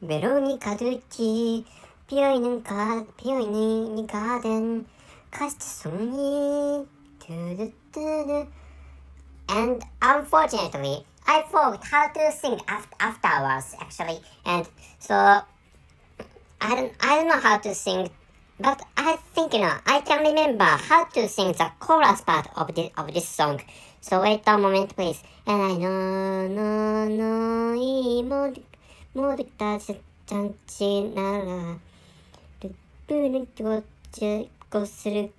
베로니카 두치 피어있는 가든 카스송이 두두두두. And unfortunately, I forgot how to sing afterwards actually, and so I don't know how to sing, but I think I can remember how to sing the chorus part of this song. So wait a moment, please. And I know 이 모두 다 잔치 나라 르르르 꽃을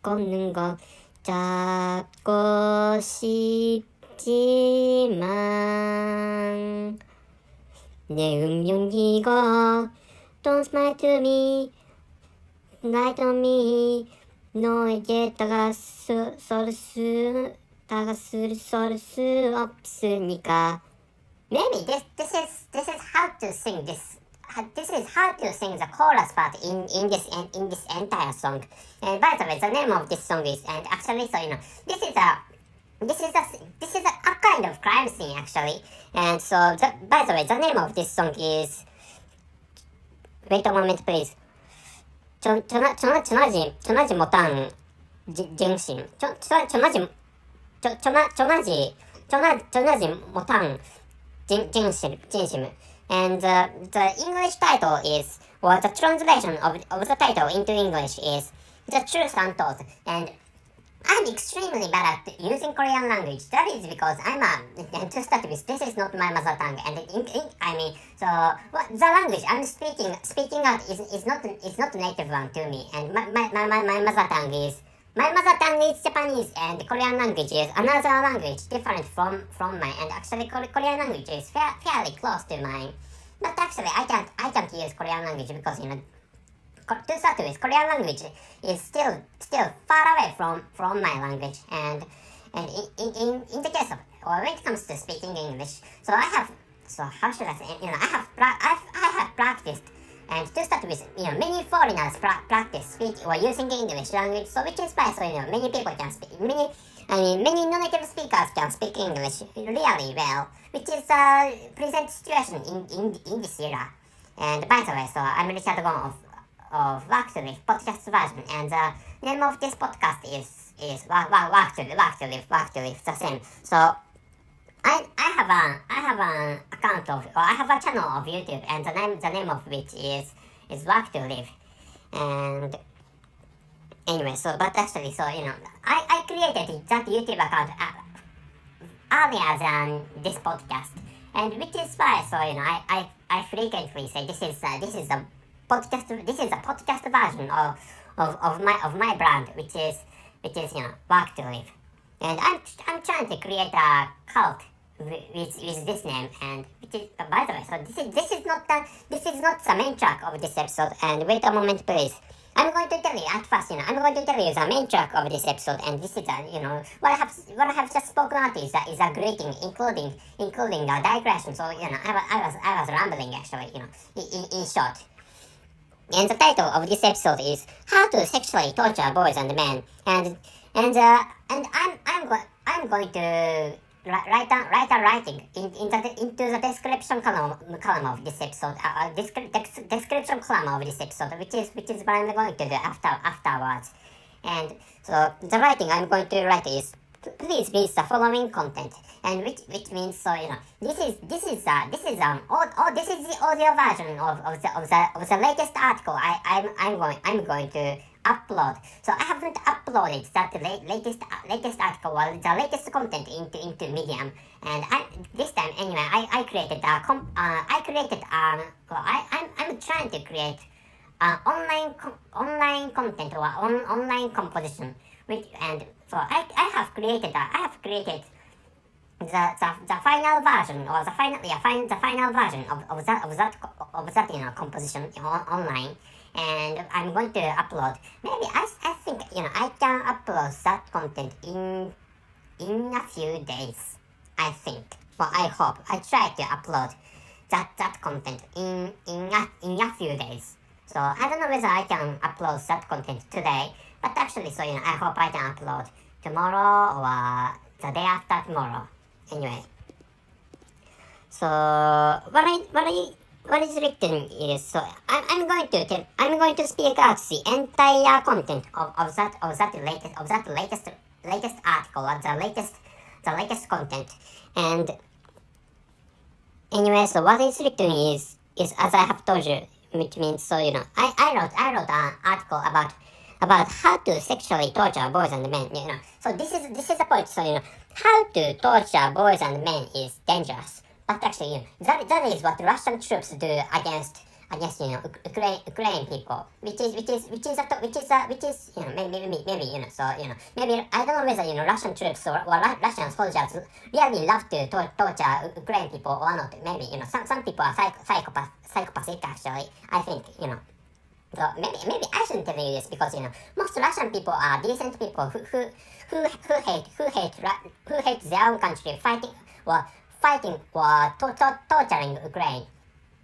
걷는 것 잡고 싶지만 내 운명이고 Don't smile to me, lie to me. 너에게 다가설 수 없으니까. Maybe this is how to sing this. This is how to sing the chorus part in this entire song. And by the way, the name of this song is, and actually, so this is a kind of crime scene actually. And so by the way, the name of this song is. Wait a moment, please. 전화지 못한 쟁심. 전화지 못한 진심. And the English title is, or the translation of the title into English is The Truth Untold. And I'm extremely bad at using Korean language. That is because to start with, this is not my mother tongue, and the language I'm speaking out is not native one to me, and my mother tongue is Japanese, and Korean language is another language different from mine, and actually Korean language is fairly close to mine, but actually I can't use Korean language because to start with, Korean language is still far away from my language, and in the case of, or when it comes to speaking English, so how should I say, I have practiced, and to start with, many foreigners practice speaking or using the English language, so which is why, so many people can speak, many non-native speakers can speak English really well, which is a present situation in this era. And by the way, so I'm Richard Gon of Work to Live podcast version, and the name of this podcast is Work to Live, the same. So I have an account of, or I have a channel of YouTube, and the name of which is Work to Live. And anyway, so but actually, so I created that YouTube account earlier than this podcast, and which is why, so I frequently say this is a podcast version of my brand, which is Work to Live, and I'm trying to create a cult with this name, and which is, by the way, so this is not the main track of this episode. And wait a moment, please. I'm going to tell you at first. I'm going to tell you the main track of this episode, and this is what I have just spoken out is a greeting, including a digression. So I was rambling actually. In short. And the title of this episode is How to Sexually Torture Boys and Men. And I'm going to write a writing into the description column of this episode. Description column of this episode, which is what I'm going to do afterwards. And so the writing I'm going to write is, please read the following content, and which means, so this is the audio version of the latest article I'm going to upload. So I haven't uploaded that latest article or the latest content into Medium, and this time anyway I'm trying to create online content or online composition, and so I have created the final version, or the final version of that composition online, and I'm going to upload. Maybe I think I can upload that content in a few days. I think. Well, I hope. I try to upload that content in a few days. So I don't know whether I can upload that content today, but actually, so I hope I can upload tomorrow or the day after tomorrow. Anyway, so what I what is written is, so I'm going to speak out the entire content of that latest article, or the latest content. And anyway, so what is written is as I have told you, which means, so I wrote an article about how to sexually torture boys and men. So this is the point. So how to torture boys and men is dangerous. But actually, that is what Russian troops do against Ukraine people, which is maybe so maybe I don't know whether Russian troops or Russian soldiers really love to torture Ukraine people or not. Maybe some people are psychopathic actually. I think so maybe I shouldn't tell you this because most Russian people are decent people who hate their own country, fighting or torturing Ukraine.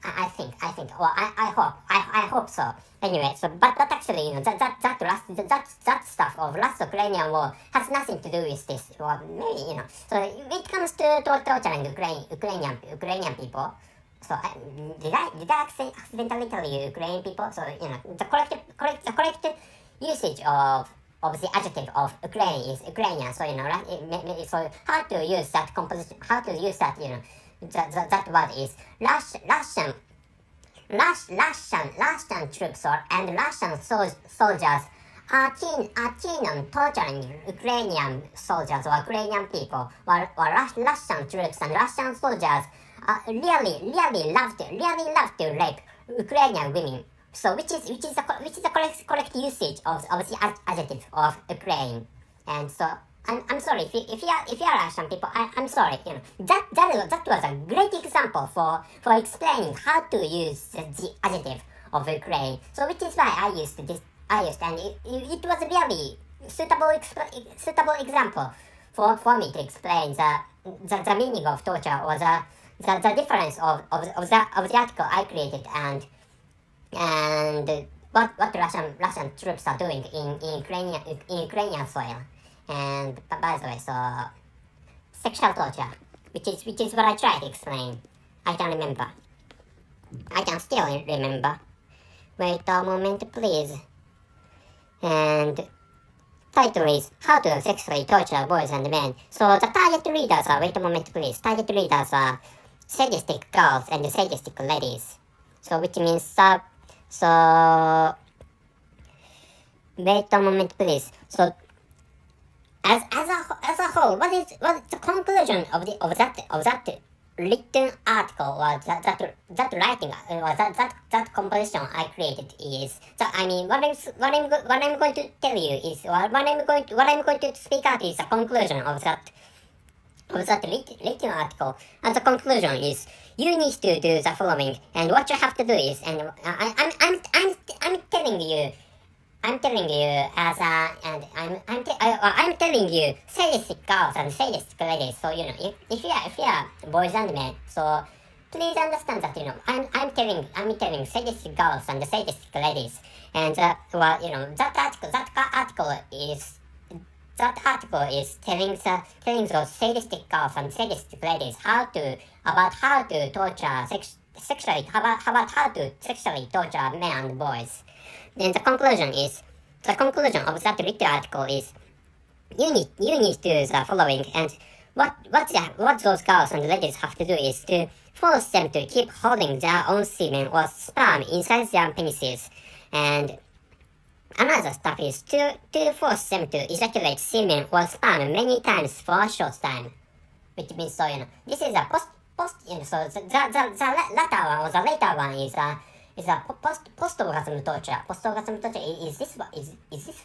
I think. Well, I hope so. Anyway, so but actually, that stuff of last Ukrainian war has nothing to do with this. Well, maybe So when it comes to torturing Ukrainian people, so did I accidentally tell you Ukrainian people? So the correct usage of the adjective of Ukraine is Ukrainian. So right? So how to use that composition? How to use that that word is Russian troops and Russian soldiers are keen on torturing Ukrainian soldiers or Ukrainian people, or Russian troops and Russian soldiers really love to rape Ukrainian women. So which is the correct usage of the adjective of Ukraine. And so I'm sorry if you are Russian people. I'm sorry. That was a great example for explaining how to use the adjective of Ukraine. So which is why I used and it was a really suitable example for me to explain the meaning of torture, or the difference of the article I created and what Russian troops are doing in Ukrainian soil. And by the way, so sexual torture, which is what I tried to explain. I can still remember. Wait a moment, please. And title is How to Sexually Torture Boys and Men. So the target readers are, wait a moment, please. Target readers are sadistic girls and sadistic ladies. So which means so wait a moment, please. So as a whole, what is the conclusion of that written article, or that writing, or that composition I created is that, I mean, what I'm going to tell you is, or what I'm going to speak out is the conclusion of that written article. And the conclusion is you need to do the following, and what you have to do is, and I'm telling you as a, and I'm telling you sadistic girls and sadistic ladies. So if you are boys and men, so please understand that I'm telling sadistic girls and sadistic ladies, and that article is telling those sadistic girls and sadistic ladies how to torture sexually sexually torture men and boys. Then the conclusion of that written article is you need to do the following, and what those girls and ladies have to do is to force them to keep holding their own semen or sperm inside their penises, and another stuff is to force them to ejaculate semen or sperm many times for a short time, which means, so this is a post so the later one is a post-orgasm torture. Post-orgasm torture, is this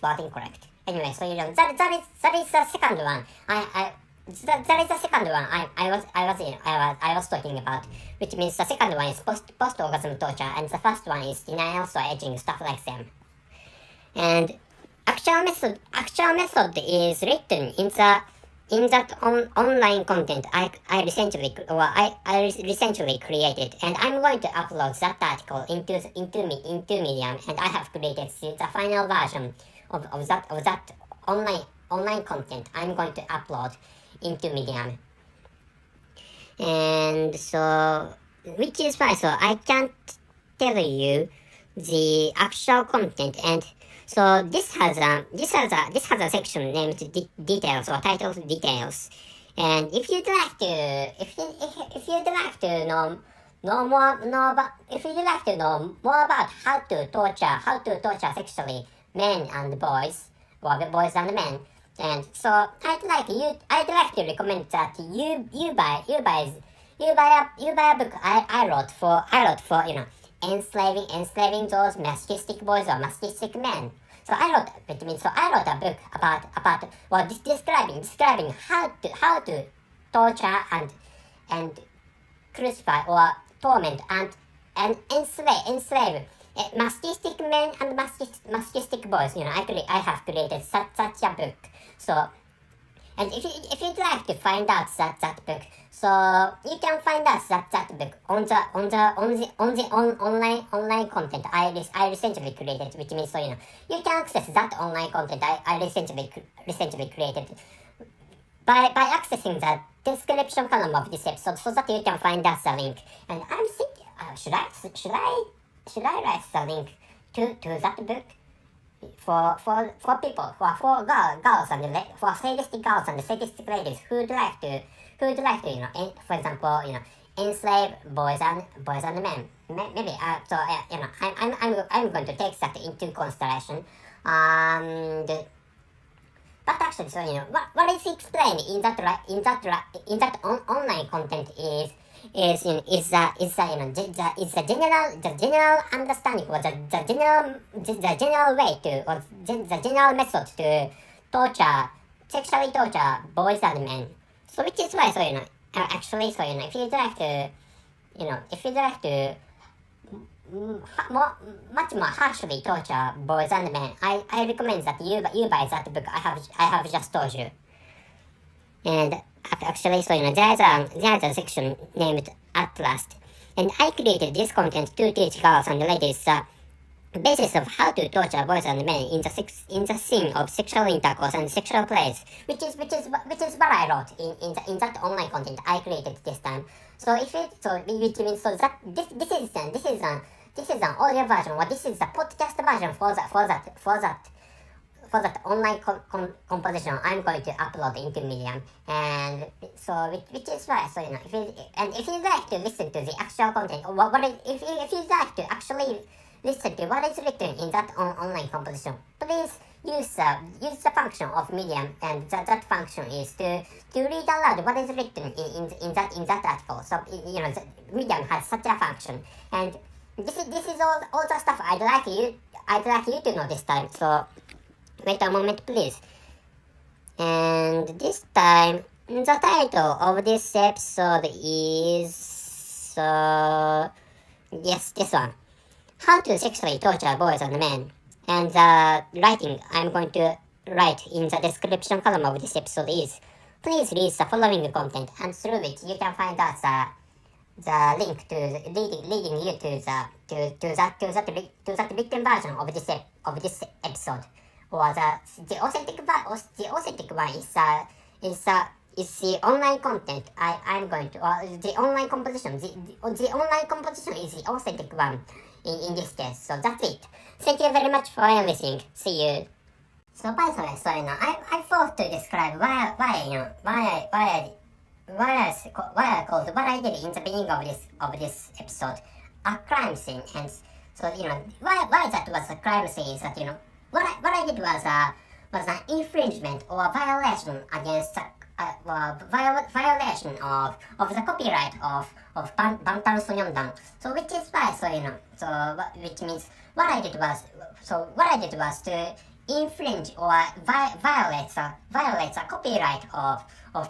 wording correct? Anyway, so that is the second one. That is the second one I was talking about, which means the second one is post-orgasm torture, and the first one is denial, so edging, stuff like them. And actual method is written in that online content I recently created, and I'm going to upload that article into Medium, and I have created the final version of that online content I'm going to upload into Medium. And so which is why so I can't tell you the actual content. And so this has a section named details or titles details. And if you'd like to if you'd like to know if you'd like to know more about how to torture sexually men and boys, or boys and men, and so I'd like to recommend that you buy a book I wrote for enslaving those masochistic boys or masochistic men. So I wrote a book about describing how to torture and crucify or torment and enslave masochistic men and masochistic boys. I have created such a book. So, and if you'd like to find out that book, so you can find out that book on the online content I recently created, which means you can access that online content I recently created by accessing the description column of this episode, so that you can find us a link. And I'm thinking, should I write the link to that book for people for girls and for sadistic girls and sadistic ladies who'd like to for example enslave boys and men. Maybe I'm going to take that into consideration. But actually, so what is explained in that online content is the general understanding, or the general way to, or the general method to sexually torture boys and men. So which is why actually if you'd like to much more harshly torture boys and men, I recommend that you buy that book I have just told you. And actually, there's a section named At Last, and I created this content to teach girls and ladies the basis of how to torture boys and men in the scene of sexual intercourse and sexual plays, which is what I wrote in that online content I created this time. So which means that this is an audio version, or this is the podcast version for that online composition I'm going to upload into Medium. And so which is why if you'd like to listen to the actual content, or if you'd like to actually listen to what is written in that online composition, please use the function of Medium, and that function is to read aloud what is written in that article. So Medium has such a function, and this is all the stuff I'd like you to know this time. So wait a moment, please. And this time, the title of this episode is yes, this one: How to Sexually Torture Boys and Men. And the writing I'm going to write in the description column of this episode is: please read the following content, and through it you can find out the link to leading you to that written version of this episode. Or the authentic one is the online content I'm going to, or the online composition. The online composition is the authentic one in this case. So that's it. Thank you very much for listening. See you. So by the way, I thought to describe why I called what I did in the beginning of this episode a crime scene. And so why that was a crime scene is that what I did was an infringement or violation against violation of the copyright of Bantan Sonyeondan. So which is why which means what I did was to infringe or violate the copyright of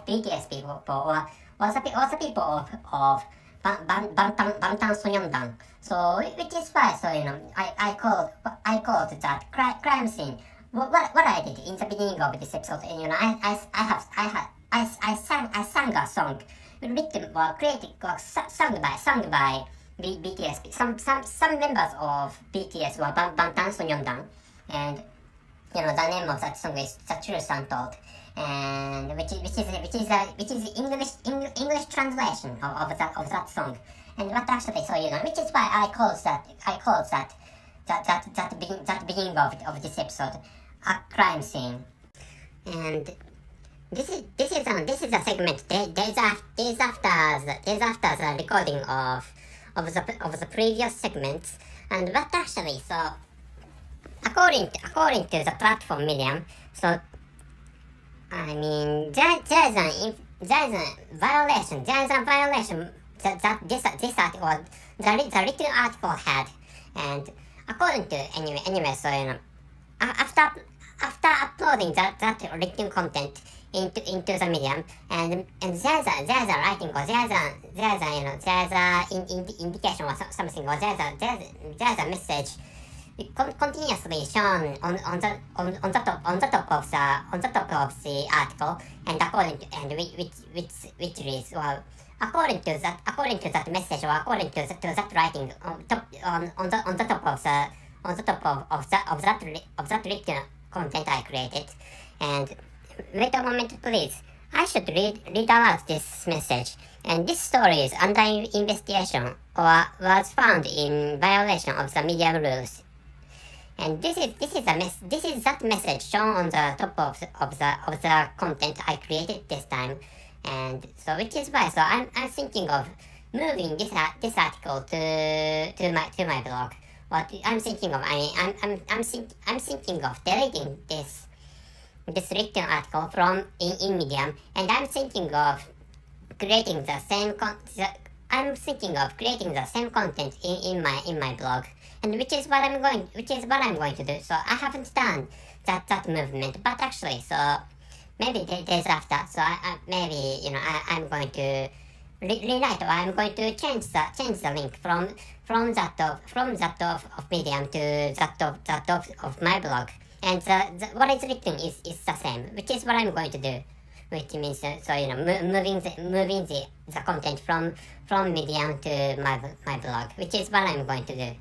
BTS people, or the people of Bantan Sonyeondan. So which is why I called that crime scene. What I did in the beginning of this episode, and I sang a song written or created or sung by BTS, some members of BTS or Bantan Sonyeondan, and the name of that song is The Truth Untold. and which is English translation of that song. And what actually, so which is why I call that beginning of this episode a crime scene. And this is a segment days after the recording of the previous segments. And what actually, so according to the platform Medium, so I mean there's a violation that this article, the written article had. And according to anyway, so after uploading that written content into the Medium, and there's a writing, or there's a indication or something, or there's a message continuously shown on the top of the article, and which reads, well, according to that message, or according to that writing on the top of that written content I created. And wait a moment, please. I should read aloud this message. And this story is under investigation, or was found in violation of the media rules. And this is that message shown on the top of the content I created this time. And so, which is why, so I'm thinking of moving this article to my blog. What I'm thinking of, I'm thinking of deleting this written article from in Medium, and I'm thinking of creating the same content in my blog, and which is what I'm going to do. So I haven't done that movement, but actually, so maybe days after, so I'm going to rewrite, or I'm going to change the link from that of Medium to that of my blog, and what is written is the same, which is what I'm going to do. Which means moving the content from Medium to my blog, which is what I'm going to do.